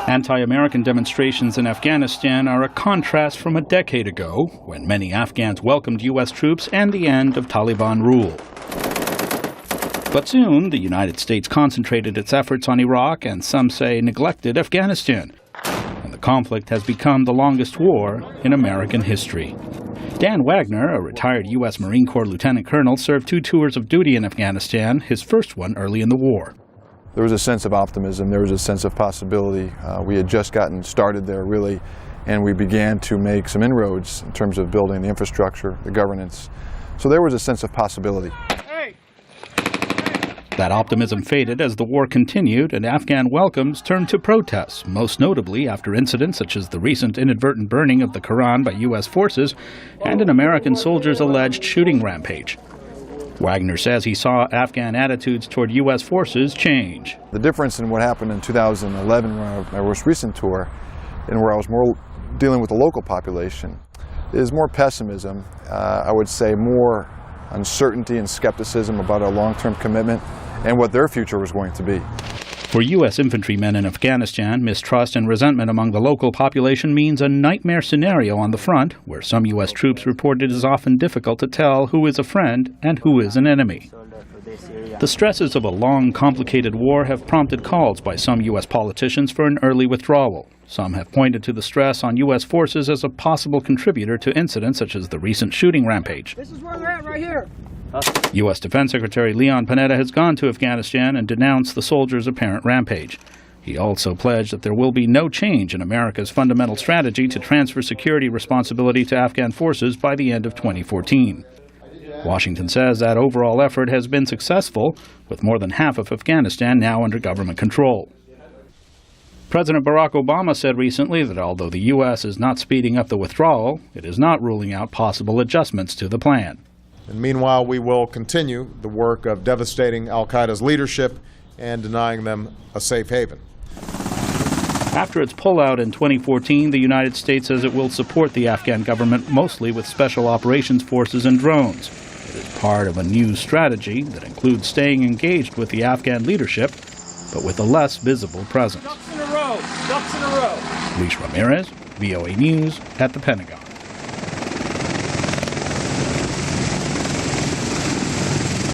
Anti-American demonstrations in Afghanistan are a contrast from a decade ago, when many Afghans welcomed U.S. troops and the end of Taliban rule. But soon, the United States concentrated its efforts on Iraq and, some say, neglected Afghanistan. And the conflict has become the longest war in American history. Dan Wagner, a retired U.S. Marine Corps lieutenant colonel, served 2 tours of duty in Afghanistan, his first one early in the war. There was a sense of optimism, there was a sense of possibility. We had just gotten started there, really, and we began to make some inroads in terms of building the infrastructure, the governance. So there was a sense of possibility. That optimism faded as the war continued and Afghan welcomes turned to protests, most notably after incidents such as the recent inadvertent burning of the Quran by U.S. forces and an American soldier's alleged shooting rampage. Wagner says he saw Afghan attitudes toward U.S. forces change. The difference in what happened in 2011, my most recent tour, and where I was more dealing with the local population, is more pessimism, I would say more uncertainty and skepticism about our long-term commitment and what their future was going to be. For U.S. infantrymen in Afghanistan, mistrust and resentment among the local population means a nightmare scenario on the front, where some U.S. troops report it is often difficult to tell who is a friend and who is an enemy. The stresses of a long, complicated war have prompted calls by some U.S. politicians for an early withdrawal. Some have pointed to the stress on U.S. forces as a possible contributor to incidents such as the recent shooting rampage. This is where they're at right here. U.S. Defense Secretary Leon Panetta has gone to Afghanistan and denounced the soldiers' apparent rampage. He also pledged that there will be no change in America's fundamental strategy to transfer security responsibility to Afghan forces by the end of 2014. Washington says that overall effort has been successful, with more than half of Afghanistan now under government control. President Barack Obama said recently that although the U.S. is not speeding up the withdrawal, it is not ruling out possible adjustments to the plan. And meanwhile, we will continue the work of devastating al-Qaeda's leadership and denying them a safe haven. After its pullout in 2014, the United States says it will support the Afghan government mostly with special operations forces and drones. It is part of a new strategy that includes staying engaged with the Afghan leadership, but with a less visible presence. Ducks in a row. Ducks in a row. Ramirez, VOA News at the Pentagon.